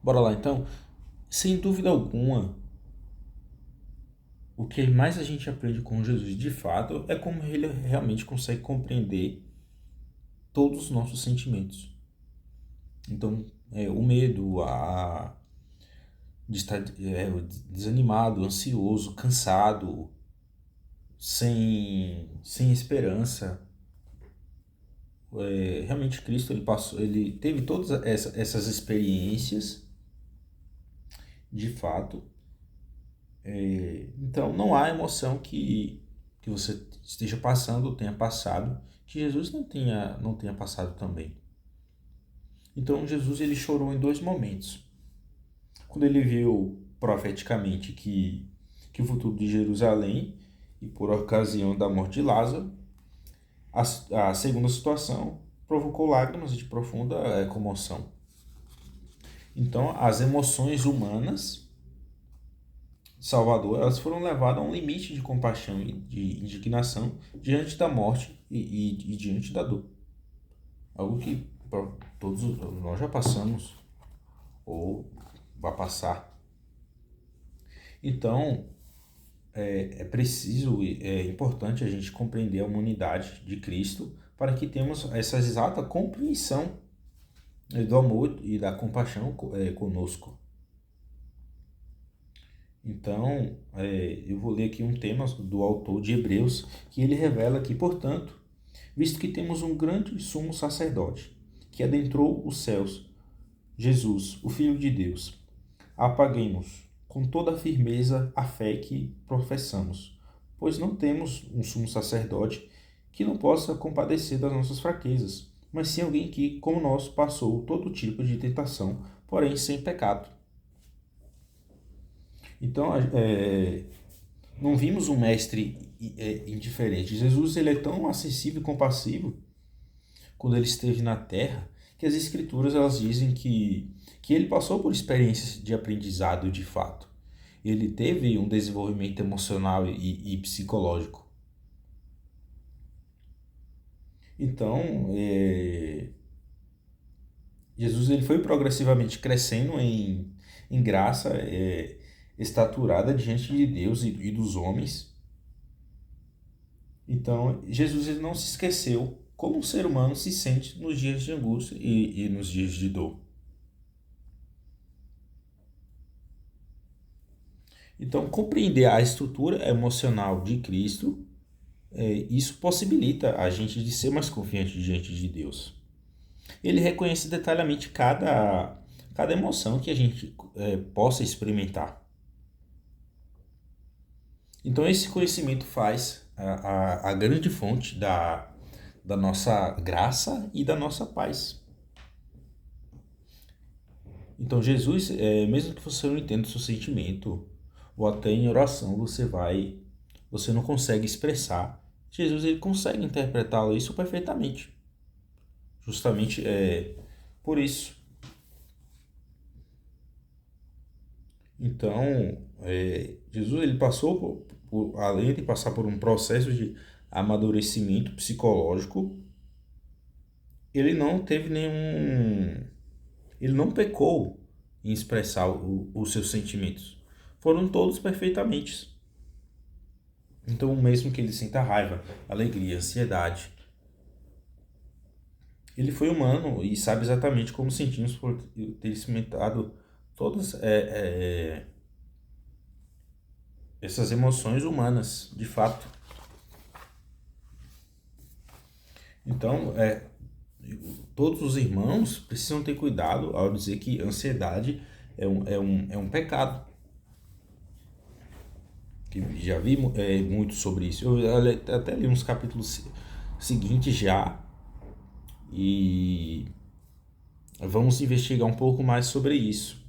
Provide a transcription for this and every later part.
Bora lá então. Sem dúvida alguma, o que mais a gente aprende com Jesus de fato é como ele realmente consegue compreender todos os nossos sentimentos. Então, o medo, de estar desanimado, ansioso, cansado, sem esperança. Realmente Cristo ele teve todas essas experiências de fato. Então não há emoção que você esteja passando ou tenha passado que Jesus não tenha passado também. Então Jesus ele chorou em dois momentos. Quando ele viu profeticamente que o futuro de Jerusalém e por ocasião da morte de Lázaro, a segunda situação provocou lágrimas de profunda comoção. Então as emoções humanas Salvador, elas foram levadas a um limite de compaixão e de indignação diante da morte e diante da dor. Algo que todos nós já passamos ou vai passar. Então, é preciso, é importante a gente compreender a humanidade de Cristo para que tenhamos essa exata compreensão do amor e da compaixão conosco. Então, eu vou ler aqui um tema do autor de Hebreus, que ele revela que, portanto, visto que temos um grande sumo sacerdote, que adentrou os céus, Jesus, o Filho de Deus, apaguemos com toda a firmeza a fé que professamos, pois não temos um sumo sacerdote que não possa compadecer das nossas fraquezas, mas sim alguém que, como nós, passou todo tipo de tentação, porém sem pecado. Então, não vimos um mestre indiferente. Jesus ele é tão acessível e compassivo quando ele esteve na Terra que as Escrituras elas dizem que ele passou por experiências de aprendizado de fato. Ele teve um desenvolvimento emocional e psicológico. Então, Jesus ele foi progressivamente crescendo em graça, estaturada diante de Deus e dos homens. Então, Jesus ele não se esqueceu como um ser humano se sente nos dias de angústia e nos dias de dor. Então, compreender a estrutura emocional de Cristo, isso possibilita a gente de ser mais confiante diante de Deus. Ele reconhece detalhadamente cada emoção que a gente possa experimentar. Então, esse conhecimento faz a grande fonte da nossa graça e da nossa paz. Então, Jesus, mesmo que você não entenda o seu sentimento, ou até em oração você não consegue expressar, Jesus ele consegue interpretá-lo isso perfeitamente. Justamente por isso. Então, Jesus ele passou além de passar por um processo de amadurecimento psicológico, ele não teve nenhum, ele não pecou em expressar os seus sentimentos. Foram todos perfeitamente. Então, mesmo que ele sinta raiva, alegria, ansiedade, ele foi humano e sabe exatamente como sentimos por ter experimentado todas essas emoções humanas, de fato. Então, todos os irmãos precisam ter cuidado ao dizer que ansiedade é um pecado. Que já vi muito sobre isso. Eu até li uns capítulos seguintes já e vamos investigar um pouco mais sobre isso.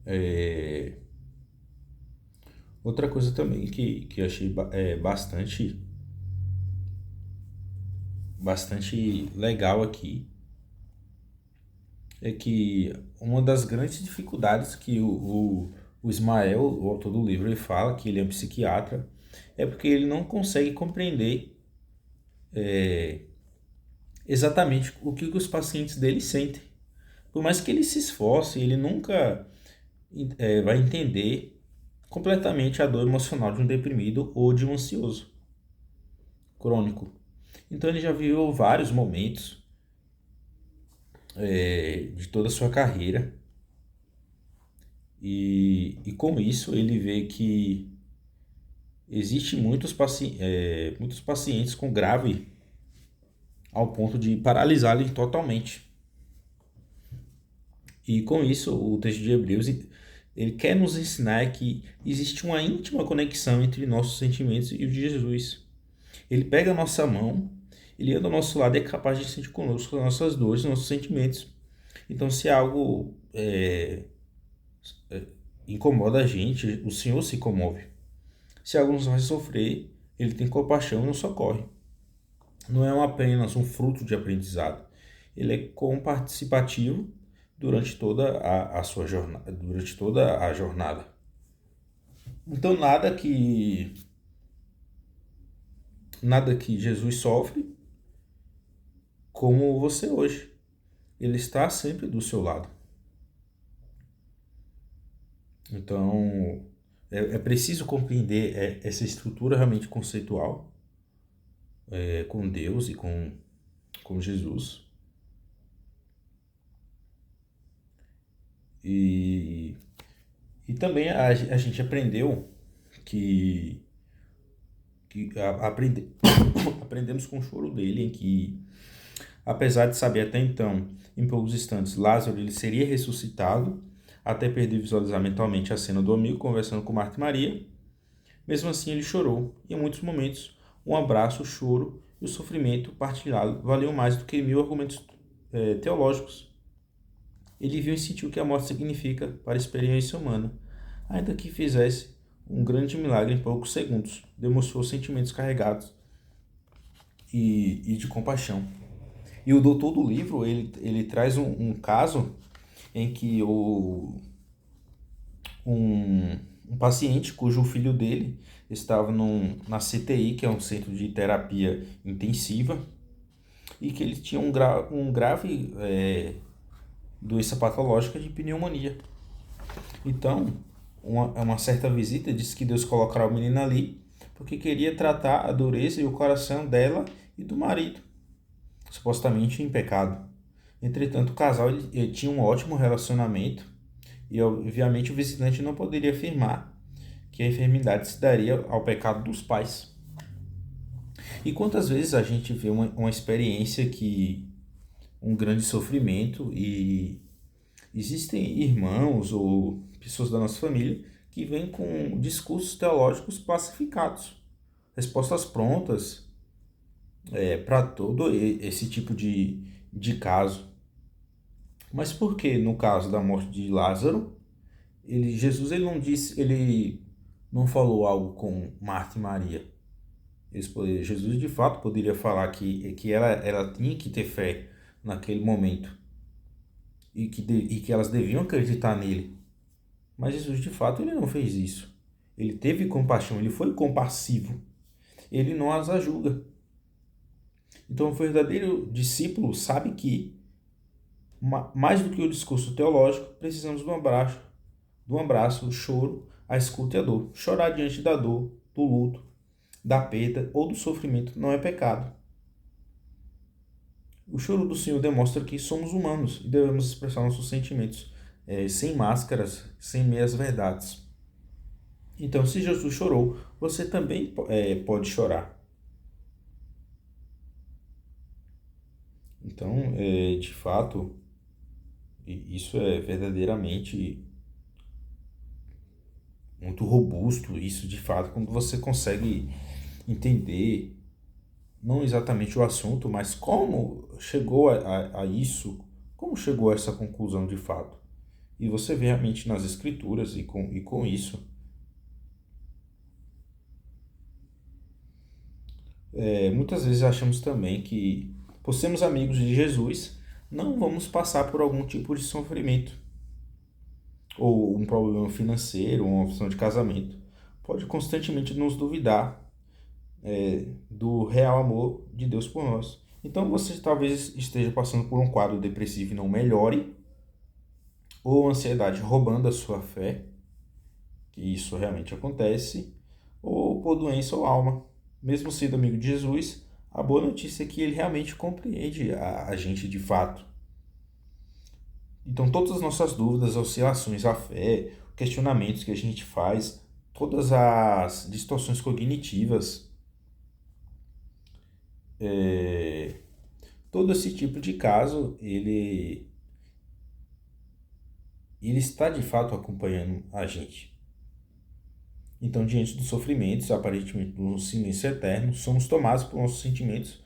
É, outra coisa também que eu achei bastante legal aqui é que uma das grandes dificuldades que o Ismael, o autor do livro, ele fala, que ele é um psiquiatra, é porque ele não consegue compreender exatamente o que os pacientes dele sentem. Por mais que ele se esforce, ele nunca vai entender completamente a dor emocional de um deprimido ou de um ansioso crônico. Então ele já viveu vários momentos de toda a sua carreira e com isso ele vê que existe muitos pacientes com grave ao ponto de paralisá-lo totalmente. E com isso o texto de Hebreus ele quer nos ensinar que existe uma íntima conexão entre nossos sentimentos e os de Jesus. Ele pega a nossa mão, ele anda ao nosso lado e é capaz de sentir conosco as nossas dores, nossos sentimentos. Então, se algo incomoda a gente, o Senhor se comove. Se algo nos faz sofrer, ele tem compaixão e nos socorre. Não é apenas um fruto de aprendizado. Ele é comparticipativo durante toda a sua jornada, durante toda a jornada. Então, nada que Jesus sofre como você hoje. Ele está sempre do seu lado. Então, é preciso compreender essa estrutura realmente conceitual com Deus e com Jesus. E também a gente aprendeu que aprendemos com o choro dele, em que, apesar de saber até então, em poucos instantes, Lázaro ele seria ressuscitado, até perder visualizar mentalmente a cena do amigo conversando com Marta e Maria, mesmo assim ele chorou, e em muitos momentos um abraço, o choro e o sofrimento partilhado valiam mais do que 1000 argumentos teológicos. Ele viu e sentiu o que a morte significa para a experiência humana, ainda que fizesse um grande milagre em poucos segundos, demonstrou sentimentos carregados e de compaixão. E o doutor do livro, ele traz um caso em que um paciente cujo filho dele estava na CTI, que é um centro de terapia intensiva, e que ele tinha um grave doença patológica de pneumonia. Então, uma certa visita disse que Deus colocará o menino ali porque queria tratar a dureza e o coração dela e do marido, supostamente em pecado. Entretanto, o casal ele tinha um ótimo relacionamento e, obviamente, o visitante não poderia afirmar que a enfermidade se daria ao pecado dos pais. E quantas vezes a gente vê uma experiência que um grande sofrimento e existem irmãos ou pessoas da nossa família que vêm com discursos teológicos pacificados, respostas prontas para todo esse tipo de caso. Mas por que no caso da morte de Lázaro, Jesus ele não falou algo com Marta e Maria? Jesus de fato poderia falar que ela tinha que ter fé naquele momento e que elas deviam acreditar nele. Mas Jesus de fato ele não fez isso. Ele teve compaixão, ele foi compassivo. Ele não as julga. Então o verdadeiro discípulo sabe que mais do que o discurso teológico, precisamos do abraço, do choro, a escuta e a dor. Chorar diante da dor, do luto, da perda ou do sofrimento não é pecado. O choro do Senhor demonstra que somos humanos e devemos expressar nossos sentimentos sem máscaras, sem meias verdades. Então, se Jesus chorou, você também pode chorar. Então, de fato, isso é verdadeiramente muito robusto. Isso, de fato, quando você consegue entender não exatamente o assunto, mas como chegou a isso, como chegou a essa conclusão de fato. E você vê realmente nas escrituras e com isso. Muitas vezes achamos também que, por sermos amigos de Jesus, não vamos passar por algum tipo de sofrimento, ou um problema financeiro, ou uma opção de casamento. Pode constantemente nos duvidar do real amor de Deus por nós. Então você talvez esteja passando por um quadro depressivo e não melhore, ou ansiedade roubando a sua fé, que isso realmente acontece, ou por doença ou alma. Mesmo sendo amigo de Jesus, a boa notícia é que ele realmente compreende a gente de fato. Então todas as nossas dúvidas, oscilações à fé, questionamentos que a gente faz, todas as distorções cognitivas, todo esse tipo de caso, ele está de fato acompanhando a gente. Então, diante dos sofrimentos, aparentemente do silêncio eterno, somos tomados por nossos sentimentos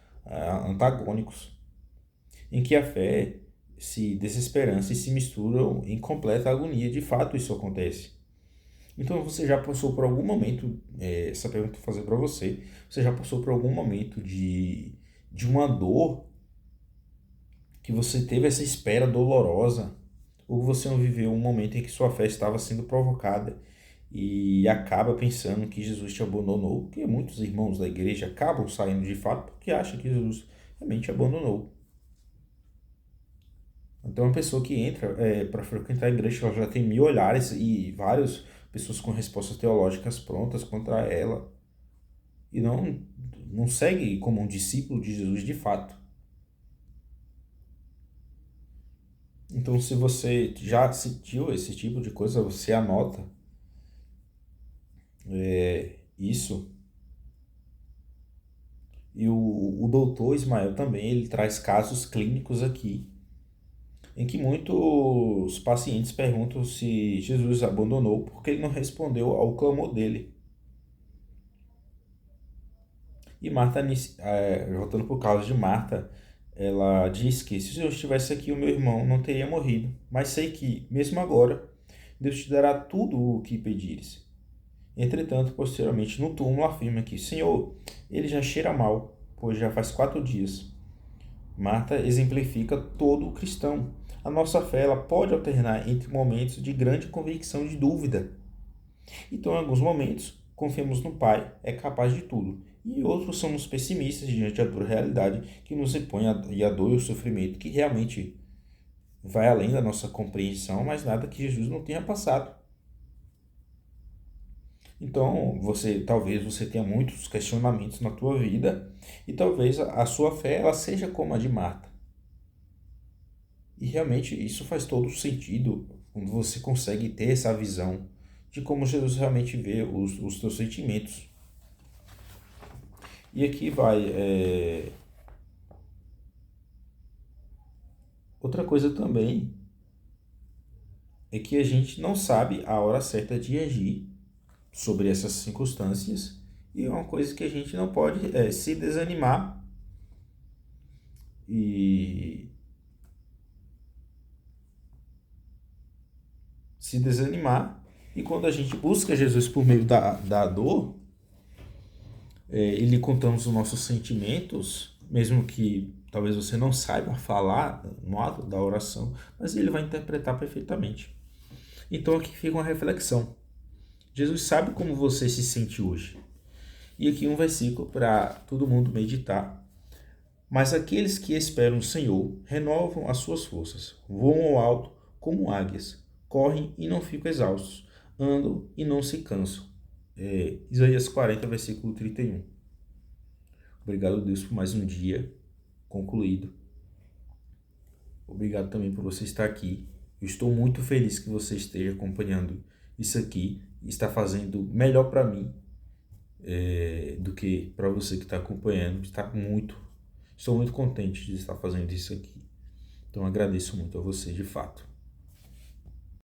antagônicos, em que a fé, desesperança e se misturam em completa agonia. De fato, isso acontece. Então, você já passou por algum momento, essa pergunta que eu vou fazer para você já passou por algum momento de uma dor que você teve essa espera dolorosa, ou você não viveu um momento em que sua fé estava sendo provocada e acaba pensando que Jesus te abandonou? Porque muitos irmãos da igreja acabam saindo de fato porque acham que Jesus realmente abandonou. Então, uma pessoa que entra para frequentar a igreja, ela já tem 1000 olhares e várias pessoas com respostas teológicas prontas contra ela, e não segue como um discípulo de Jesus de fato. Então, se você já sentiu esse tipo de coisa, você anota isso. E o doutor Ismael também, ele traz casos clínicos aqui, em que muitos pacientes perguntam se Jesus abandonou porque ele não respondeu ao clamor dele. E Marta, voltando para o caso de Marta, ela diz que se eu estivesse aqui, o meu irmão não teria morrido. Mas sei que, mesmo agora, Deus te dará tudo o que pedires. Entretanto, posteriormente, no túmulo, afirma que, Senhor, ele já cheira mal, pois já faz 4 dias. Marta exemplifica todo o cristão. A nossa fé ela pode alternar entre momentos de grande convicção e de dúvida. Então, em alguns momentos, confiamos no Pai, é capaz de tudo. E outros somos pessimistas diante da dura realidade que nos impõe a dor e o sofrimento, que realmente vai além da nossa compreensão, mas nada que Jesus não tenha passado. Então, talvez você tenha muitos questionamentos na tua vida e talvez a sua fé ela seja como a de Marta. E realmente isso faz todo sentido quando você consegue ter essa visão de como Jesus realmente vê os teus sentimentos. E aqui vai. Outra coisa também é que a gente não sabe a hora certa de agir sobre essas circunstâncias, e é uma coisa que a gente não pode se desanimar e e quando a gente busca Jesus por meio da dor, ele contamos os nossos sentimentos, mesmo que talvez você não saiba falar no ato da oração, mas ele vai interpretar perfeitamente. Então aqui fica uma reflexão. Jesus sabe como você se sente hoje. E aqui um versículo para todo mundo meditar. Mas aqueles que esperam o Senhor renovam as suas forças, voam ao alto como águias, correm e não ficam exaustos, andam e não se cansam. Isaías 40, versículo 31. Obrigado, Deus, por mais um dia concluído. Obrigado também por você estar aqui. Eu estou muito feliz que você esteja acompanhando isso aqui e está fazendo melhor para mim do que para você que está acompanhando. Estou muito contente de estar fazendo isso aqui. Então agradeço muito a você de fato.